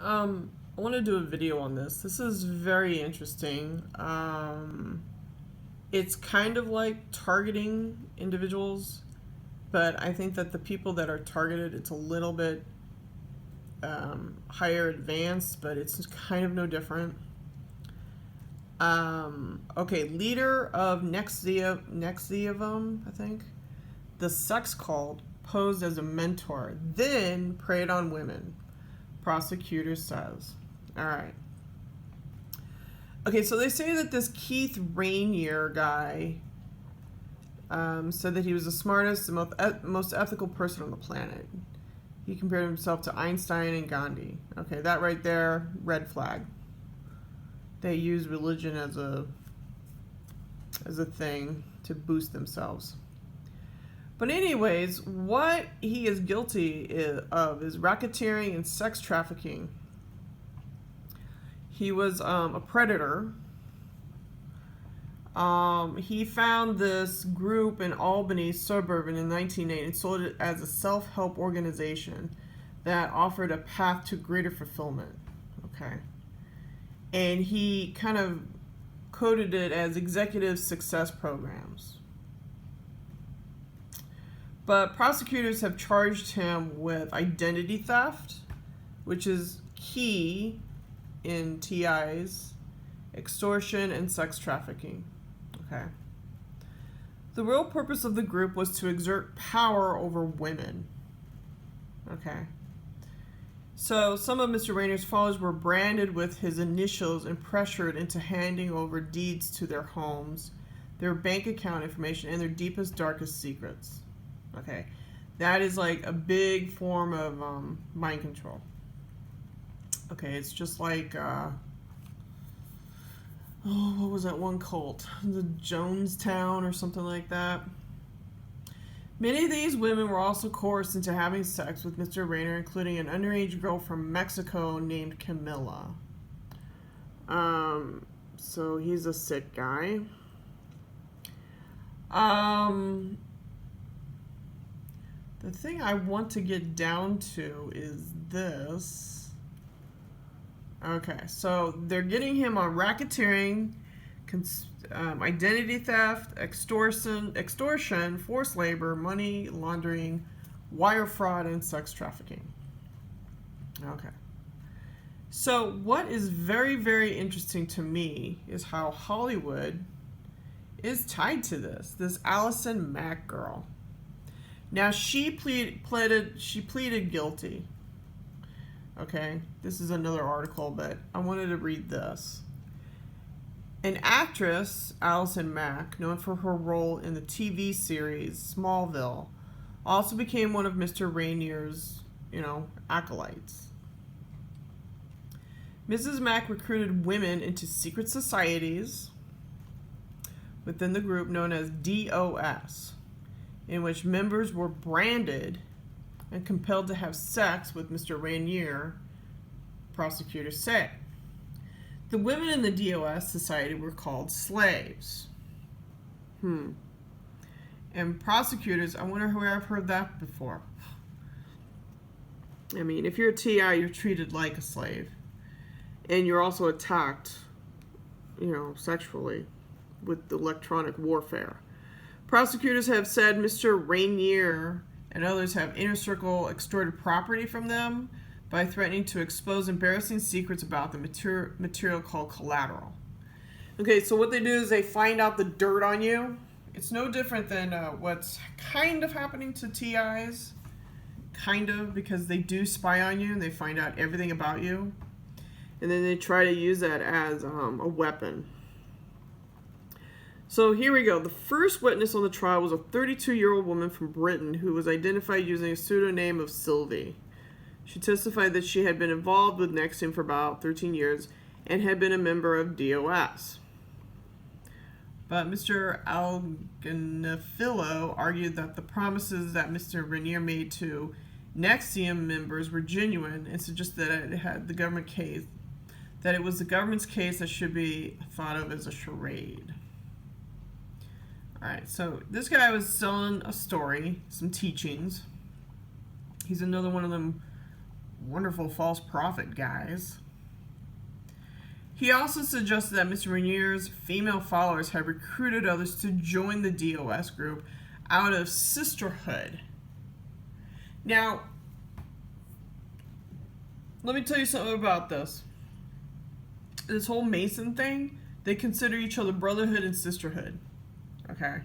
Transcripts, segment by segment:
I want to do a video on this. This is very interesting. It's kind of like targeting individuals, but I think that the people that are targeted, it's a little bit higher advanced, but it's kind of no different. Okay, leader of Nexium, I think. The sex cult posed as a mentor, then preyed on women, prosecutor says. All right. Okay, so they say that this Keith Rainier guy said that he was the smartest and most ethical person on the planet. He compared himself to Einstein and Gandhi. Okay, that right there, red flag. They use religion as a thing to boost themselves. But anyways, what he is guilty of is racketeering and sex trafficking. He was a predator. He found this group in Albany suburban in 1980 and sold it as a self-help organization that offered a path to greater fulfillment. Okay. And he kind of coded it as executive success programs. But prosecutors have charged him with identity theft, which is key in TIs, extortion, and sex trafficking. Okay. The real purpose of the group was to exert power over women. Okay. So some of Mr. Rainier's followers were branded with his initials and pressured into handing over deeds to their homes, their bank account information, and their deepest, darkest secrets. Okay. That is like a big form of mind control. Okay, it's just like, what was that one cult? The Jonestown or something like that. Many of these women were also coerced into having sex with Mr. Rainier, including an underage girl from Mexico named Camilla. So he's a sick guy. The thing I want to get down to is this. Okay, so they're getting him on racketeering, identity theft, extortion, forced labor, money laundering, wire fraud, and sex trafficking. Okay. So what is very, very interesting to me is how Hollywood is tied to this Allison Mack girl. Now she pleaded guilty. Okay, this is another article, but I wanted to read this. An actress, Allison Mack, known for her role in the TV series Smallville, also became one of Mr. Rainier's, acolytes. Mrs. Mack recruited women into secret societies within the group known as DOS, in which members were branded and compelled to have sex with Mr. Rainier, prosecutors say. The women in the DOS society were called slaves. And prosecutors, I wonder where I've heard that before. I mean, if you're a TI, you're treated like a slave. And you're also attacked, sexually with electronic warfare. Prosecutors have said Mr. Rainier and others have inner circle extorted property from them by threatening to expose embarrassing secrets about the material called collateral. Okay, so what they do is they find out the dirt on you. It's no different than what's kind of happening to TIs. Kind of, because they do spy on you and they find out everything about you. And then they try to use that as a weapon. So here we go. The first witness on the trial was a 32-year-old woman from Britain who was identified using a pseudonym of Sylvie. She testified that she had been involved with Nexium for about 13 years and had been a member of DOS. But Mr. Alganafillo argued that the promises that Mr. Rainier made to Nexium members were genuine and suggested that it was the government's case that should be thought of as a charade. Alright, so this guy was selling a story, some teachings. He's another one of them wonderful false prophet guys. He also suggested that Mr. Rainier's female followers had recruited others to join the DOS group out of sisterhood. Now, let me tell you something about this. This whole Mason thing, they consider each other brotherhood and sisterhood. Okay.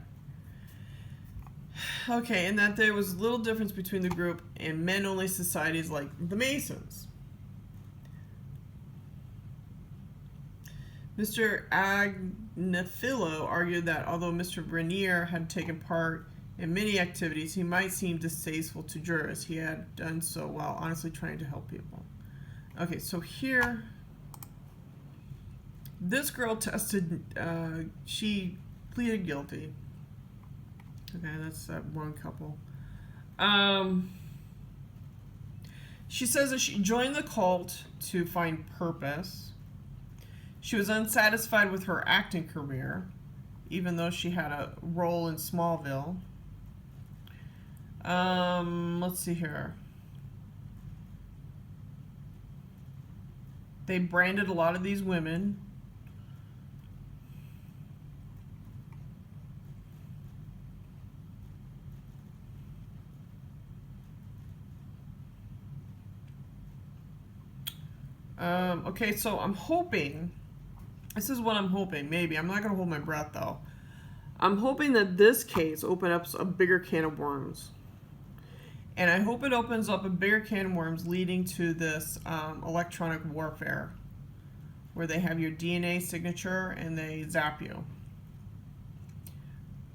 Okay, and that there was little difference between the group and men-only societies like the Masons. Mr. Agnifilo argued that although Mr. Rainier had taken part in many activities, he might seem distasteful to jurors. He had done so while honestly trying to help people. Okay, so here, this girl tested, she pleaded guilty. Okay, that's that one couple. She says that she joined the cult to find purpose. She was unsatisfied with her acting career, even though she had a role in Smallville. Let's see here. They branded a lot of these women. Okay, so I'm hoping, this is what I'm hoping, maybe. I'm not going to hold my breath, though. I'm hoping that this case opens up a bigger can of worms. And I hope it opens up a bigger can of worms leading to this electronic warfare, where they have your DNA signature and they zap you.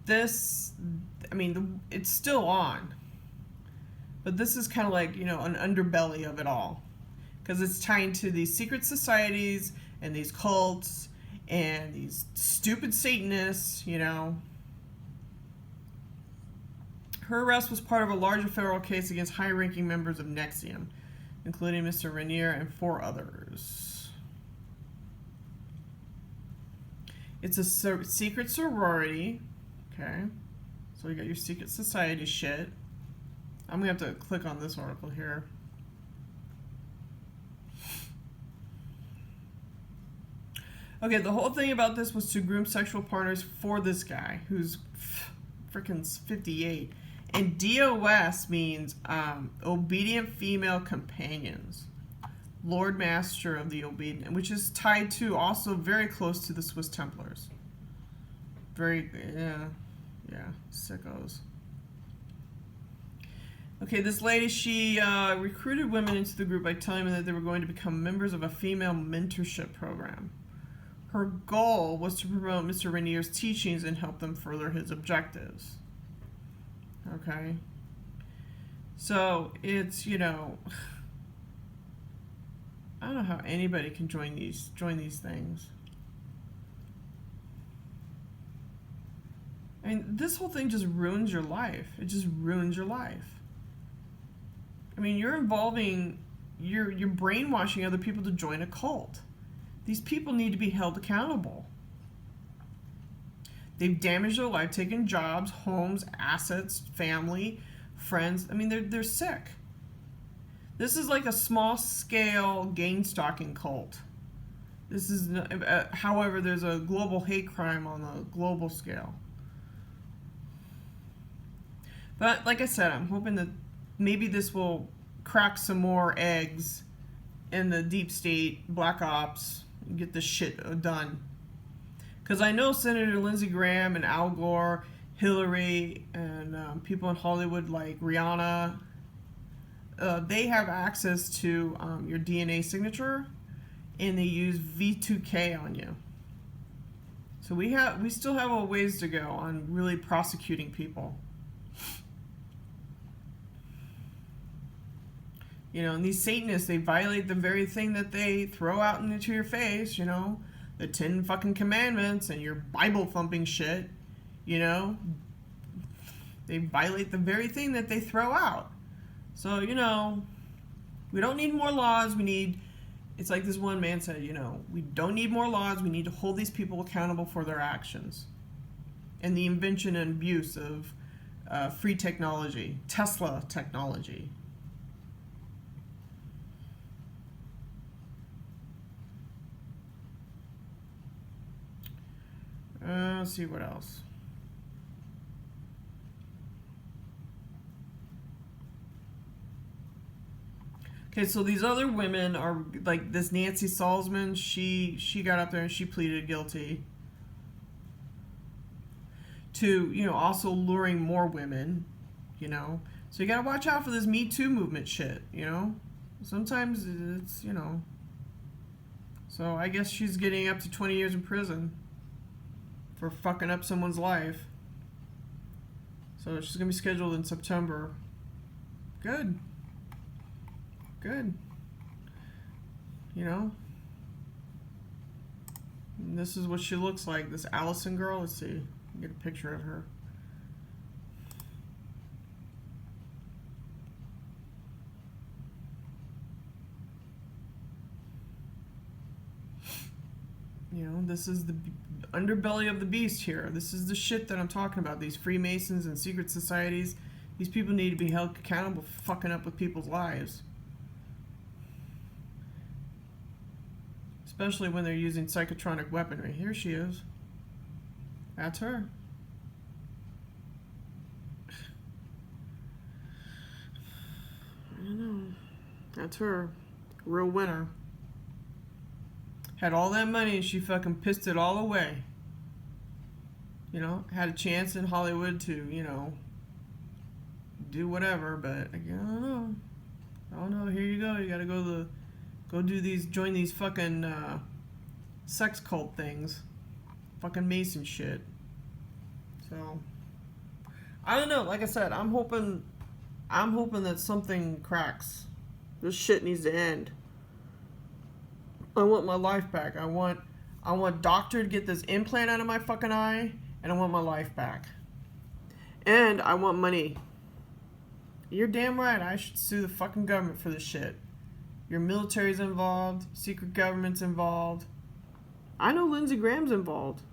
This, I mean, it's still on. But this is kind of like, you know, an underbelly of it all. Because it's tying to these secret societies and these cults and these stupid Satanists, you know. Her arrest was part of a larger federal case against high-ranking members of Nexium, including Mr. Rainier and 4 others. It's a secret sorority. Okay. So you got your secret society shit. I'm going to have to click on this article here. Okay, the whole thing about this was to groom sexual partners for this guy, who's freaking 58. And DOS means obedient female companions. Lord Master of the Obedient, which is tied to also very close to the Swiss Templars. Very, yeah, sickos. Okay, this lady, she recruited women into the group by telling them that they were going to become members of a female mentorship program. Her goal was to promote Mr. Rainier's teachings and help them further his objectives. Okay? So, it's, you know, I don't know how anybody can join these things. I mean, this whole thing just ruins your life. It just ruins your life. I mean, you're brainwashing other people to join a cult. These people need to be held accountable. They've damaged their life, taken jobs, homes, assets, family, friends. I mean, they're sick. This is like a small-scale gang-stalking cult. This is, however, there's a global hate crime on a global scale. But like I said, I'm hoping that maybe this will crack some more eggs in the deep state, black ops, and get this shit done. Because I know Senator Lindsey Graham and Al Gore, Hillary, and people in Hollywood like Rihanna, they have access to your DNA signature, and they use V2K on you. So we still have a ways to go on really prosecuting people. You know, and these Satanists, they violate the very thing that they throw out into your face, you know, the 10 fucking commandments and your Bible thumping shit, you know. They violate the very thing that they throw out. So, you know, we don't need more laws. It's like this one man said, you know, we don't need more laws. We need to hold these people accountable for their actions. And the invention and abuse of free technology, Tesla technology. Let's see what else. Okay, so these other women are like this Nancy Salzman. She got up there and she pleaded guilty to, you know, also luring more women, you know. So you gotta watch out for this Me Too movement shit, you know. Sometimes it's, you know. So I guess she's getting up to 20 years in prison for fucking up someone's life. So she's gonna be scheduled in September. Good. Good. You know? And this is what she looks like. This Allison girl. Let's see. Get a picture of her. You know, this is the underbelly of the beast here. This is the shit that I'm talking about. These Freemasons and secret societies. These people need to be held accountable for fucking up with people's lives. Especially when they're using psychotronic weaponry. Here she is. That's her. I don't know. That's her. Real winner. Had all that money and she fucking pissed it all away. You know, had a chance in Hollywood to, you know, do whatever, but I don't know. I don't know. Here you go. You gotta join these fucking sex cult things. Fucking Mason shit. So, I don't know. Like I said, I'm hoping that something cracks. This shit needs to end. I want my life back. I want doctor to get this implant out of my fucking eye, and I want my life back. And I want money. You're damn right. I should sue the fucking government for this shit. Your military's involved. Secret government's involved. I know Lindsey Graham's involved.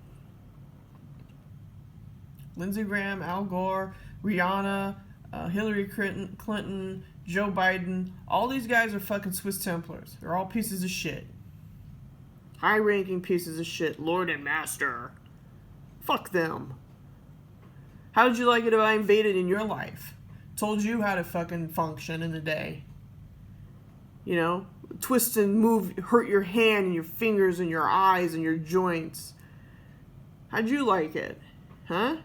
Lindsey Graham, Al Gore, Rihanna, Hillary Clinton, Joe Biden. All these guys are fucking Swiss Templars. They're all pieces of shit. High-ranking pieces of shit. Lord and Master. Fuck them. How would you like it if I invaded in your life? Told you how to fucking function in the day. You know? Twist and move, hurt your hand and your fingers and your eyes and your joints. How'd you like it? Huh?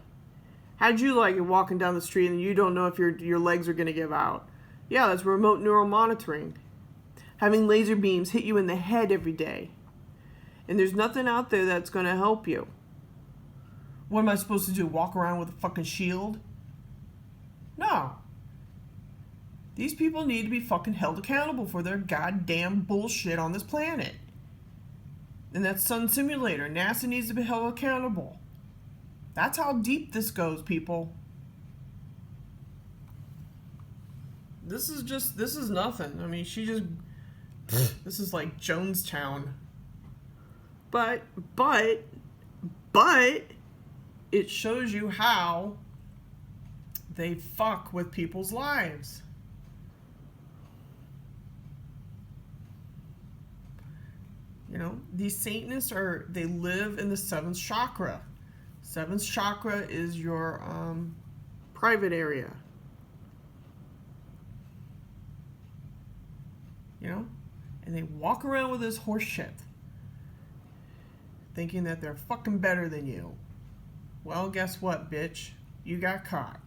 How'd you like it walking down the street and you don't know if your legs are going to give out? Yeah, that's remote neural monitoring. Having laser beams hit you in the head every day. And there's nothing out there that's going to help you. What am I supposed to do? Walk around with a fucking shield? No. These people need to be fucking held accountable for their goddamn bullshit on this planet. And that Sun Simulator. NASA needs to be held accountable. That's how deep this goes, people. This is nothing. I mean, this is like Jonestown. But, it shows you how they fuck with people's lives. You know, these Satanists they live in the seventh chakra. Seventh chakra is your private area. You know? And they walk around with this horse shit. Thinking that they're fucking better than you. Well, guess what, bitch? You got caught.